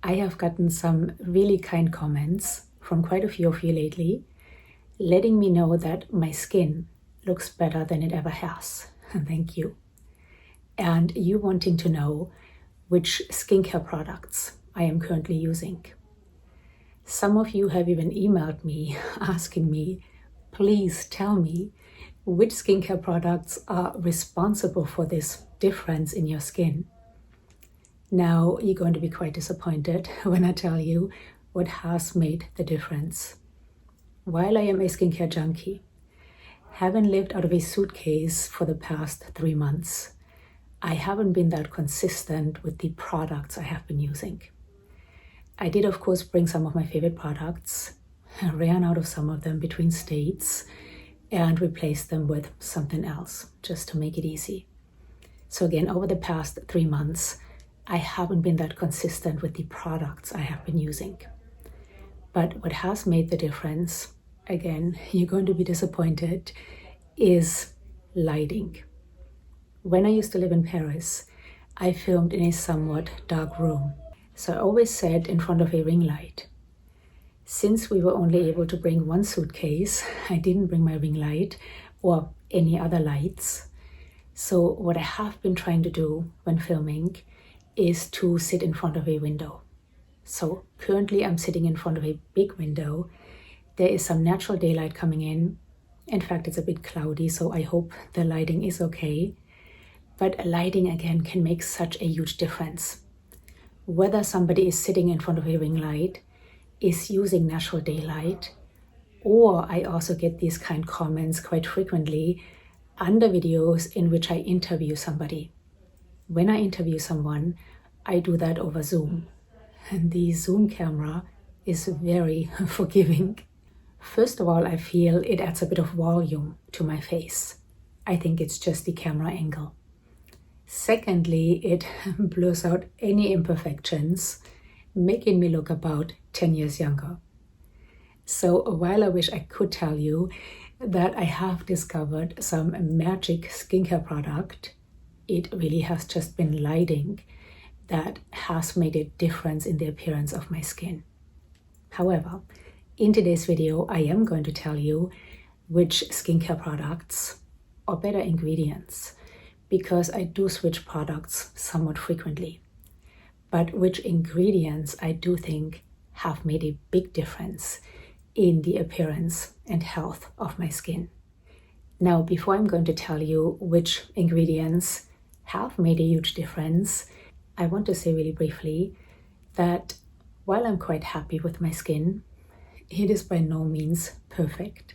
I have gotten some really kind comments from quite a few of you lately, letting me know that my skin looks better than it ever has. Thank you. And you wanting to know which skincare products I am currently using. Some of you have even emailed me asking me, please tell me which skincare products are responsible for this difference in your skin. Now you're going to be quite disappointed when I tell you what has made the difference. While I am a skincare junkie, having lived out of a suitcase for the past 3 months, I haven't been that consistent with the products I have been using. I did, of course, bring some of my favorite products, ran out of some of them between states, and replaced them with something else, just to make it easy. So again, over the past 3 months, I haven't been that consistent with the products I have been using. But what has made the difference, again, you're going to be disappointed, is lighting. When I used to live in Paris, I filmed in a somewhat dark room. So I always sat in front of a ring light. Since we were only able to bring one suitcase, I didn't bring my ring light or any other lights. So what I have been trying to do when filming is to sit in front of a window. So currently I'm sitting in front of a big window. There is some natural daylight coming in. In fact, it's a bit cloudy, so I hope the lighting is okay. But lighting again can make such a huge difference. Whether somebody is sitting in front of a ring light, is using natural daylight, or I also get these kind comments quite frequently under videos in which I interview somebody. When I interview someone, I do that over Zoom. And the Zoom camera is very forgiving. First of all, I feel it adds a bit of volume to my face. I think it's just the camera angle. Secondly, it blurs out any imperfections, making me look about 10 years younger. So while I wish I could tell you that I have discovered some magic skincare product, it really has just been lighting that has made a difference in the appearance of my skin. However, in today's video, I am going to tell you which skincare products, or better ingredients, because I do switch products somewhat frequently, but which ingredients I do think have made a big difference in the appearance and health of my skin. Now, before I'm going to tell you which ingredients have made a huge difference, I want to say really briefly that while I'm quite happy with my skin, it is by no means perfect.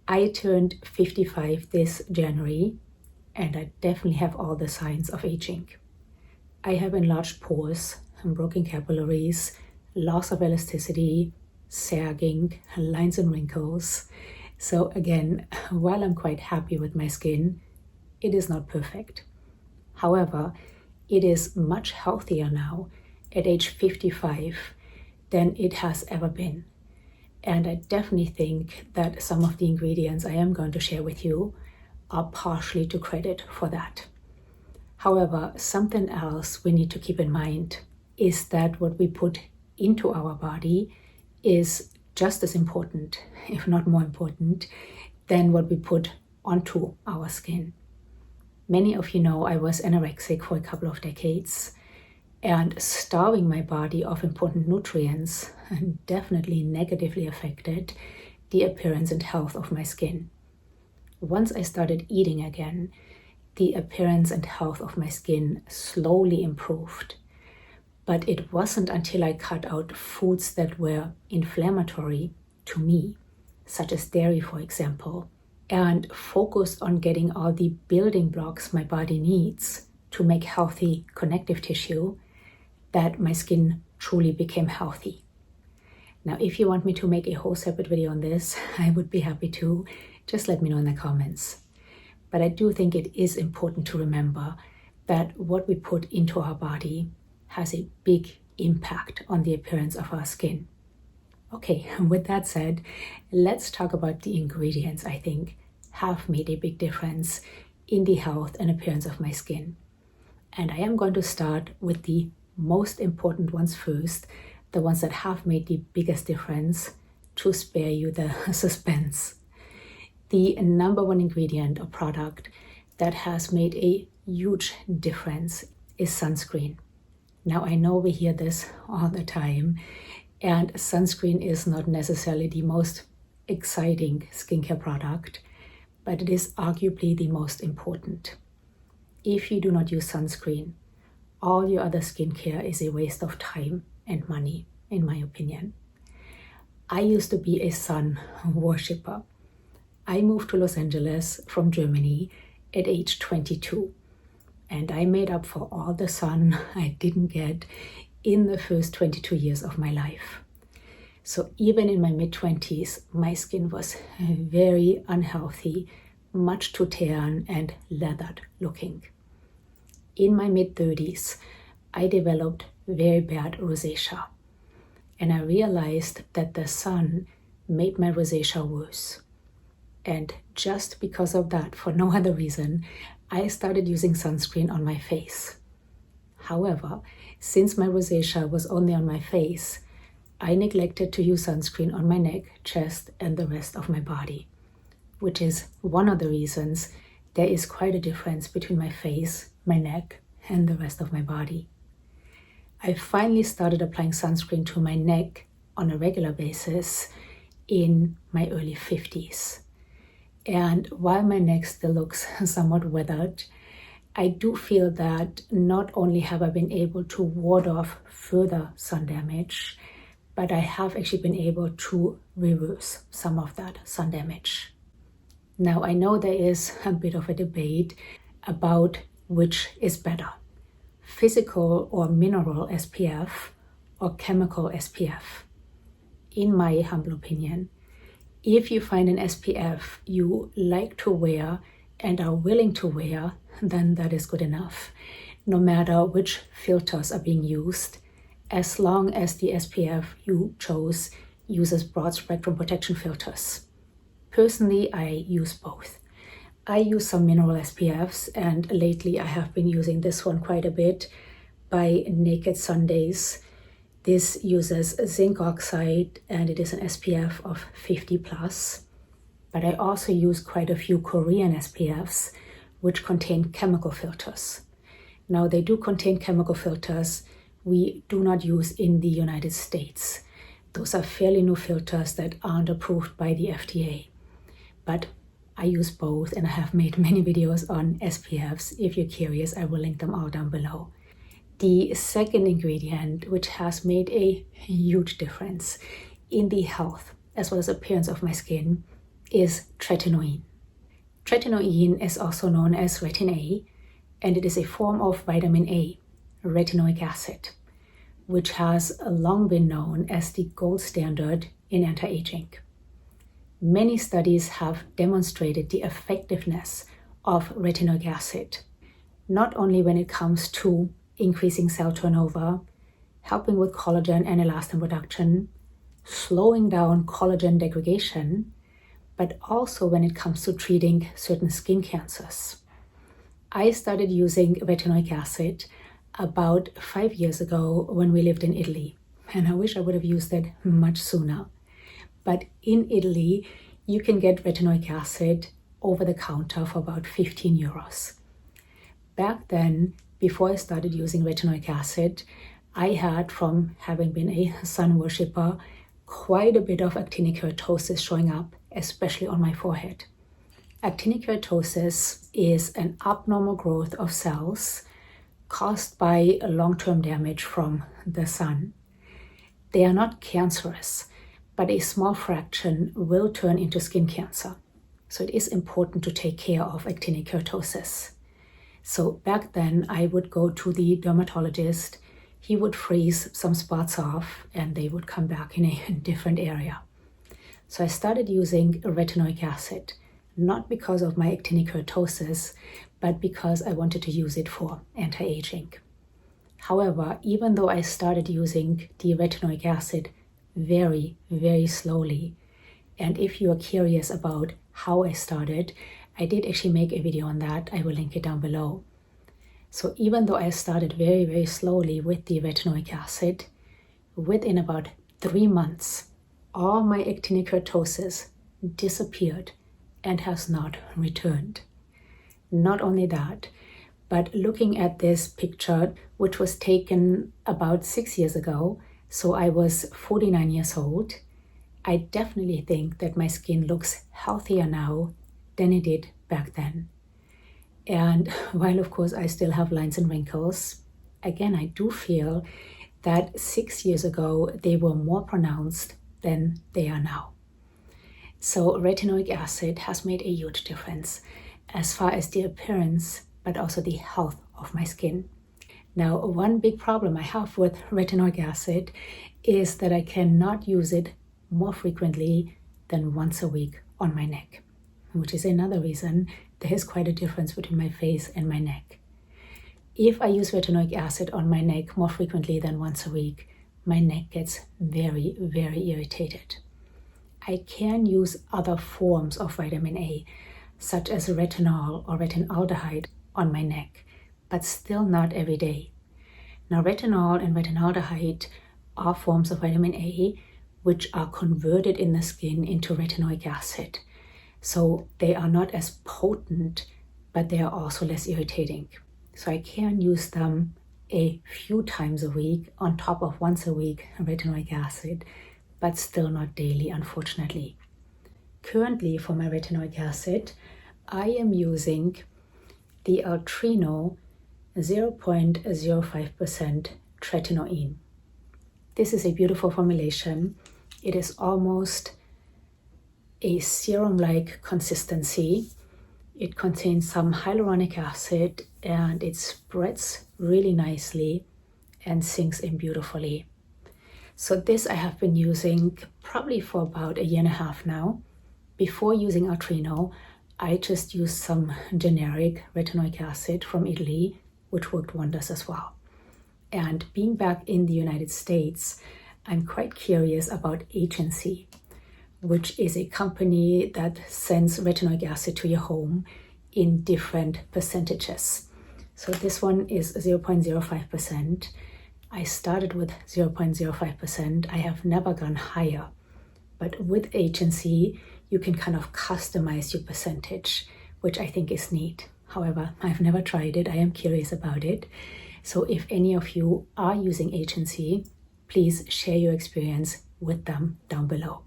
I turned 55 this January, and I definitely have all the signs of aging. I have enlarged pores, broken capillaries, loss of elasticity, sagging, lines and wrinkles. So again, while I'm quite happy with my skin, it is not perfect. However, it is much healthier now at age 55 than it has ever been. And I definitely think that some of the ingredients I am going to share with you are partially to credit for that. However, something else we need to keep in mind is that what we put into our body is just as important, if not more important, than what we put onto our skin. Many of you know I was anorexic for a couple of decades, and starving my body of important nutrients definitely negatively affected the appearance and health of my skin. Once I started eating again, the appearance and health of my skin slowly improved. But it wasn't until I cut out foods that were inflammatory to me, such as dairy, for example, and focused on getting all the building blocks my body needs to make healthy connective tissue, that my skin truly became healthy. Now, if you want me to make a whole separate video on this, I would be happy to. Just let me know in the comments. But I do think it is important to remember that what we put into our body has a big impact on the appearance of our skin. Okay, with that said, let's talk about the ingredients I think have made a big difference in the health and appearance of my skin. And I am going to start with the most important ones first, the ones that have made the biggest difference, to spare you the suspense. The number one ingredient or product that has made a huge difference is sunscreen. Now, I know we hear this all the time, and sunscreen is not necessarily the most exciting skincare product, but it is arguably the most important. If you do not use sunscreen, all your other skincare is a waste of time and money, in my opinion. I used to be a sun worshipper. I moved to Los Angeles from Germany at age 22, and I made up for all the sun I didn't get in the first 22 years of my life. So even in my mid-20s, my skin was very unhealthy, much too tan and leathered looking. In my mid-30s, I developed very bad rosacea, and I realized that the sun made my rosacea worse. And just because of that, for no other reason, I started using sunscreen on my face. However, since my rosacea was only on my face, I neglected to use sunscreen on my neck, chest, and the rest of my body, which is one of the reasons there is quite a difference between my face, my neck, and the rest of my body. I finally started applying sunscreen to my neck on a regular basis in my early 50s. And while my neck still looks somewhat weathered, I do feel that not only have I been able to ward off further sun damage, but I have actually been able to reverse some of that sun damage. Now, I know there is a bit of a debate about which is better, physical or mineral SPF or chemical SPF. In my humble opinion, if you find an SPF you like to wear and are willing to wear, then that is good enough, no matter which filters are being used, as long as the SPF you chose uses broad spectrum protection filters. Personally, I use both. I use some mineral SPFs, and lately I have been using this one quite a bit by Naked Sundays. This uses zinc oxide and it is an SPF of 50 plus. But I also use quite a few Korean SPFs which contain chemical filters. Now, they do contain chemical filters we do not use in the United States. Those are fairly new filters that aren't approved by the FDA. But I use both, and I have made many videos on SPFs. If you're curious, I will link them all down below. The second ingredient, which has made a huge difference in the health as well as appearance of my skin, is tretinoin. Tretinoin is also known as retin A, and it is a form of vitamin A, retinoic acid, which has long been known as the gold standard in anti-aging. Many studies have demonstrated the effectiveness of retinoic acid, not only when it comes to increasing cell turnover, helping with collagen and elastin production, slowing down collagen degradation, but also when it comes to treating certain skin cancers. I started using retinoic acid about 5 years ago when we lived in Italy, and I wish I would have used it much sooner. But in Italy, you can get retinoic acid over the counter for about 15 euros. Back then, before I started using retinoic acid, I had, from having been a sun worshipper, quite a bit of actinic keratosis showing up, especially on my forehead. Actinic keratosis is an abnormal growth of cells caused by long-term damage from the sun. They are not cancerous, but a small fraction will turn into skin cancer. So it is important to take care of actinic keratosis. So back then I would go to the dermatologist, he would freeze some spots off and they would come back in a different area. So I started using retinoic acid, not because of my actinic keratosis, but because I wanted to use it for anti-aging. However, even though I started using the retinoic acid very, very slowly, and if you are curious about how I started, I did actually make a video on that. I will link it down below. So even though I started very, very slowly with the retinoic acid, within about 3 months, all my actinic keratosis disappeared and has not returned. Not only that, but looking at this picture, which was taken about 6 years ago, so I was 49 years old, I definitely think that my skin looks healthier now than it did back then. And while of course I still have lines and wrinkles, again, I do feel that 6 years ago they were more pronounced than they are now. So retinoic acid has made a huge difference as far as the appearance, but also the health of my skin. Now, one big problem I have with retinoic acid is that I cannot use it more frequently than once a week on my neck, which is another reason there is quite a difference between my face and my neck. If I use retinoic acid on my neck more frequently than once a week, my neck gets very, very irritated. I can use other forms of vitamin A, such as retinol or retinaldehyde on my neck, but still not every day. Now, retinol and retinaldehyde are forms of vitamin A which are converted in the skin into retinoic acid. So they are not as potent, but they are also less irritating. So I can use them a few times a week on top of once a week retinoic acid, but still not daily, unfortunately. Currently, for my retinoic acid, I am using the Altrino 0.05% tretinoin. This is a beautiful formulation. It is almost a serum-like consistency. It contains some hyaluronic acid and it spreads really nicely and sinks in beautifully. So this I have been using probably for about 1.5 years now. Before using Altrino, I just used some generic retinoic acid from Italy, which worked wonders as well. And being back in the United States, I'm quite curious about Agency, which is a company that sends retinoic acid to your home in different percentages. So this one is 0.05%. I started with 0.05%. I have never gone higher. But with Agency, you can kind of customize your percentage, which I think is neat. However, I've never tried it. I am curious about it. So if any of you are using Agency, please share your experience with them down below.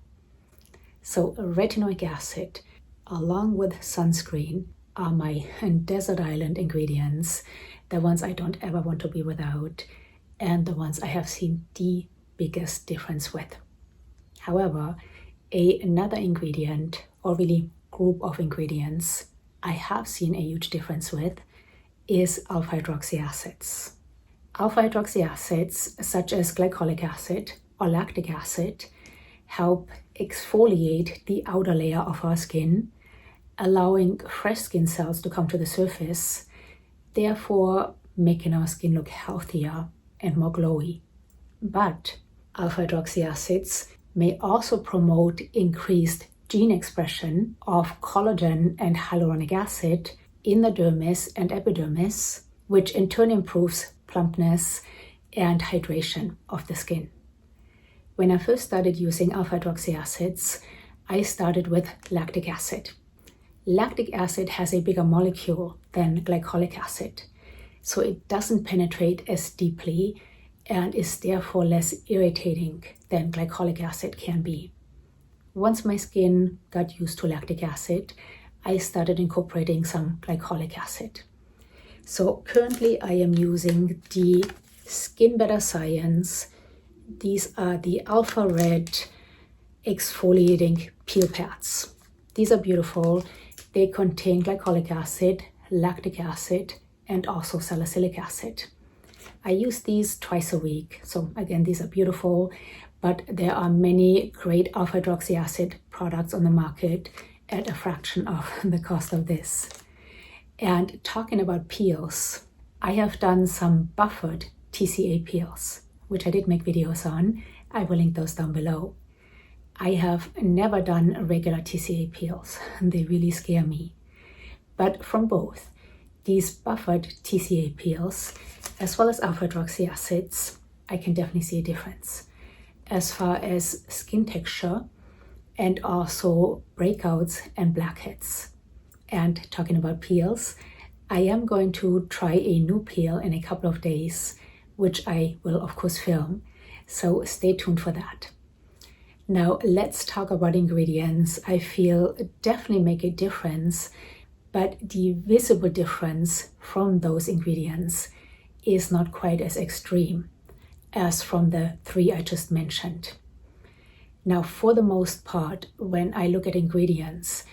So retinoic acid, along with sunscreen, are my desert island ingredients, the ones I don't ever want to be without, and the ones I have seen the biggest difference with. However, another ingredient, or really group of ingredients, I have seen a huge difference with is alpha hydroxy acids. Alpha hydroxy acids, such as glycolic acid or lactic acid, help exfoliate the outer layer of our skin, allowing fresh skin cells to come to the surface, therefore making our skin look healthier and more glowy. But alpha hydroxy acids may also promote increased gene expression of collagen and hyaluronic acid in the dermis and epidermis, which in turn improves plumpness and hydration of the skin. When I first started using alpha hydroxy acids, I started with lactic acid. Lactic acid has a bigger molecule than glycolic acid, so it doesn't penetrate as deeply and is therefore less irritating than glycolic acid can be. Once my skin got used to lactic acid, I started incorporating some glycolic acid. So currently I am using the Skin Better Science. These are the Alpha Red exfoliating peel pads. These are beautiful. They contain glycolic acid, lactic acid, and also salicylic acid. I use these twice a week. So again, these are beautiful, but there are many great alpha hydroxy acid products on the market at a fraction of the cost of this. And talking about peels, I have done some buffered TCA peels, which I did make videos on. I will link those down below. I have never done regular TCA peels. They really scare me. But from both, these buffered TCA peels, as well as alpha hydroxy acids, I can definitely see a difference as far as skin texture and also breakouts and blackheads. And talking about peels, I am going to try a new peel in a couple of days, which I will of course film, so stay tuned for that. Now let's talk about ingredients I feel definitely make a difference, but the visible difference from those ingredients is not quite as extreme as from the 3 I just mentioned. Now, for the most part, when I look at ingredients,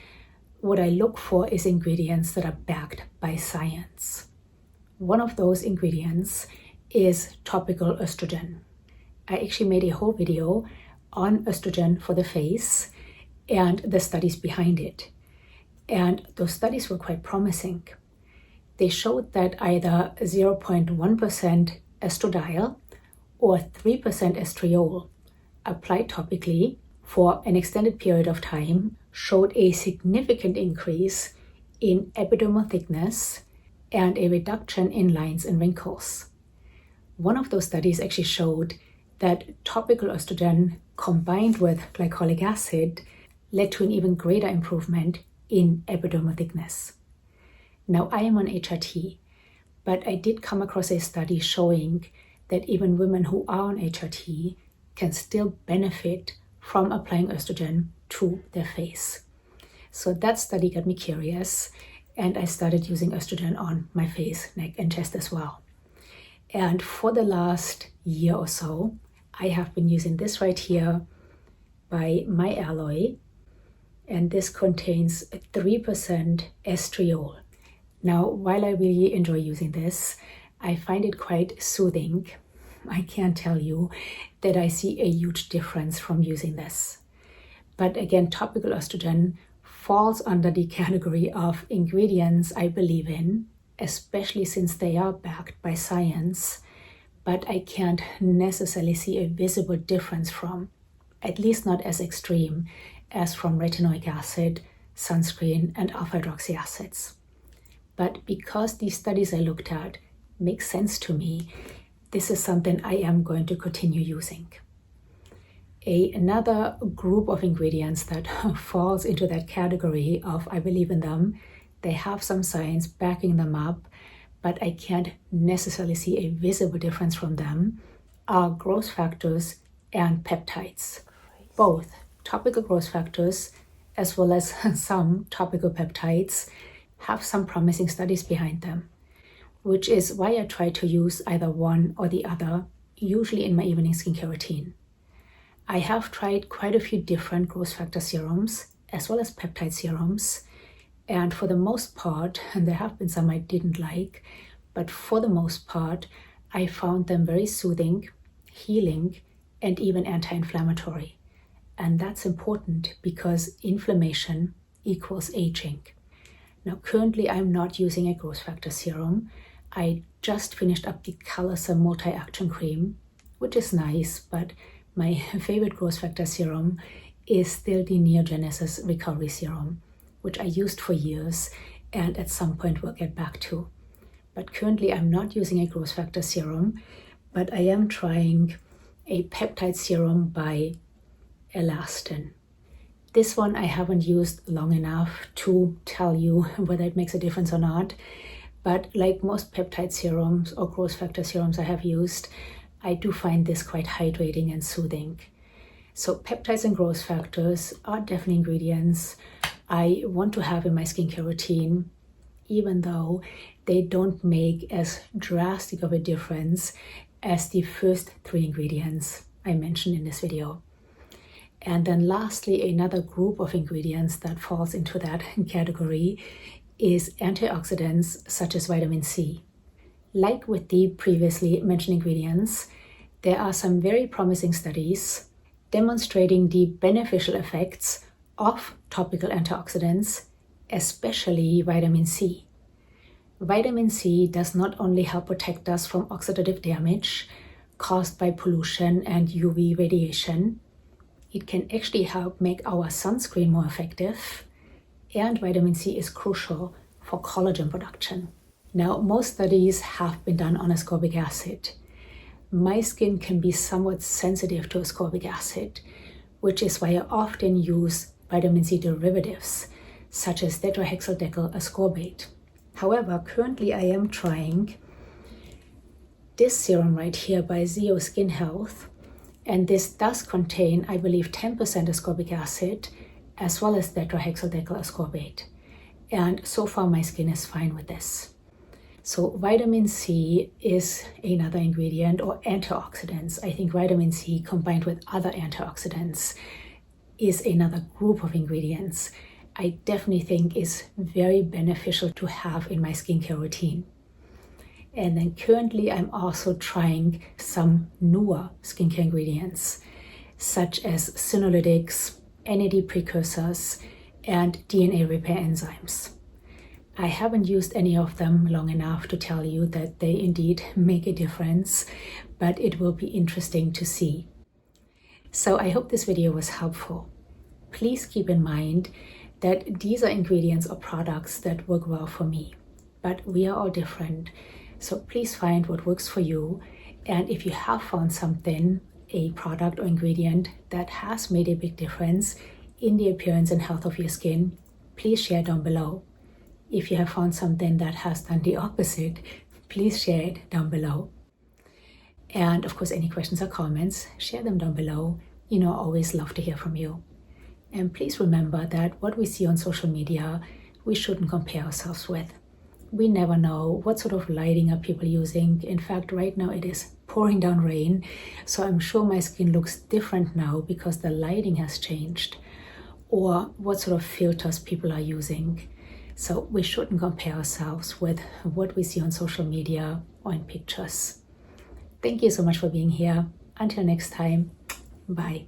what I look for is ingredients that are backed by science. One of those ingredients is topical estrogen. I actually made a whole video on estrogen for the face and the studies behind it. And those studies were quite promising. They showed that either 0.1% estradiol or 3% estriol applied topically for an extended period of time showed a significant increase in epidermal thickness and a reduction in lines and wrinkles. One of those studies actually showed that topical estrogen combined with glycolic acid led to an even greater improvement in epidermal thickness. Now, I am on HRT, but I did come across a study showing that even women who are on HRT can still benefit from applying estrogen to their face. So that study got me curious, and I started using estrogen on my face, neck, and chest as well. And for the last year or so, I have been using this right here by My Alloy, and this contains 3% estriol. Now, while I really enjoy using this, I find it quite soothing. I can't tell you that I see a huge difference from using this. But again, topical estrogen falls under the category of ingredients I believe in, especially since they are backed by science, but I can't necessarily see a visible difference from, at least not as extreme as from retinoic acid, sunscreen, and alpha hydroxy acids. But because these studies I looked at make sense to me, this is something I am going to continue using. Another group of ingredients that falls into that category of I believe in them, they have some science backing them up, but I can't necessarily see a visible difference from them, are growth factors and peptides. Both topical growth factors as well as some topical peptides have some promising studies behind them, which is why I try to use either one or the other, usually in my evening skincare routine. I have tried quite a few different growth factor serums as well as peptide serums, and for the most part, and there have been some I didn't like, but for the most part, I found them very soothing, healing, and even anti-inflammatory. And that's important because inflammation equals aging. Now, currently I'm not using a growth factor serum. I just finished up the Calecim multi-action cream, which is nice, but my favorite growth factor serum is still the Neogenesis recovery serum, which I used for years and at some point will get back to. But currently I'm not using a growth factor serum, but I am trying a peptide serum by Elastin. This one I haven't used long enough to tell you whether it makes a difference or not, but like most peptide serums or growth factor serums I have used, I do find this quite hydrating and soothing. So peptides and growth factors are definitely ingredients I want to have in my skincare routine, even though they don't make as drastic of a difference as the first 3 ingredients I mentioned in this video. And then lastly, another group of ingredients that falls into that category is antioxidants such as vitamin C. Like with the previously mentioned ingredients, there are some very promising studies demonstrating the beneficial effects of topical antioxidants, especially vitamin C. Vitamin C does not only help protect us from oxidative damage caused by pollution and UV radiation, it can actually help make our sunscreen more effective, and vitamin C is crucial for collagen production. Now, most studies have been done on ascorbic acid. My skin can be somewhat sensitive to ascorbic acid, which is why I often use vitamin C derivatives, such as tetrahexyldecyl ascorbate. However, currently I am trying this serum right here by Zio Skin Health, and this does contain, I believe, 10% ascorbic acid, as well as tetrahexyldecyl ascorbate. And so far my skin is fine with this. So vitamin C is another ingredient, or antioxidants. I think vitamin C combined with other antioxidants is another group of ingredients I definitely think is very beneficial to have in my skincare routine. And then currently I'm also trying some newer skincare ingredients, such as senolytics, NAD precursors, and DNA repair enzymes. I haven't used any of them long enough to tell you that they indeed make a difference, but it will be interesting to see. So I hope this video was helpful. Please keep in mind that these are ingredients or products that work well for me, but we are all different. So please find what works for you. And if you have found something, a product or ingredient that has made a big difference in the appearance and health of your skin, please share down below. If you have found something that has done the opposite, please share it down below. And of course, any questions or comments, share them down below. I always love to hear from you. And please remember that what we see on social media, we shouldn't compare ourselves with. We never know what sort of lighting are people using. In fact, right now it is pouring down rain, so I'm sure my skin looks different now because the lighting has changed, or what sort of filters people are using. So we shouldn't compare ourselves with what we see on social media or in pictures. Thank you so much for being here. Until next time, bye.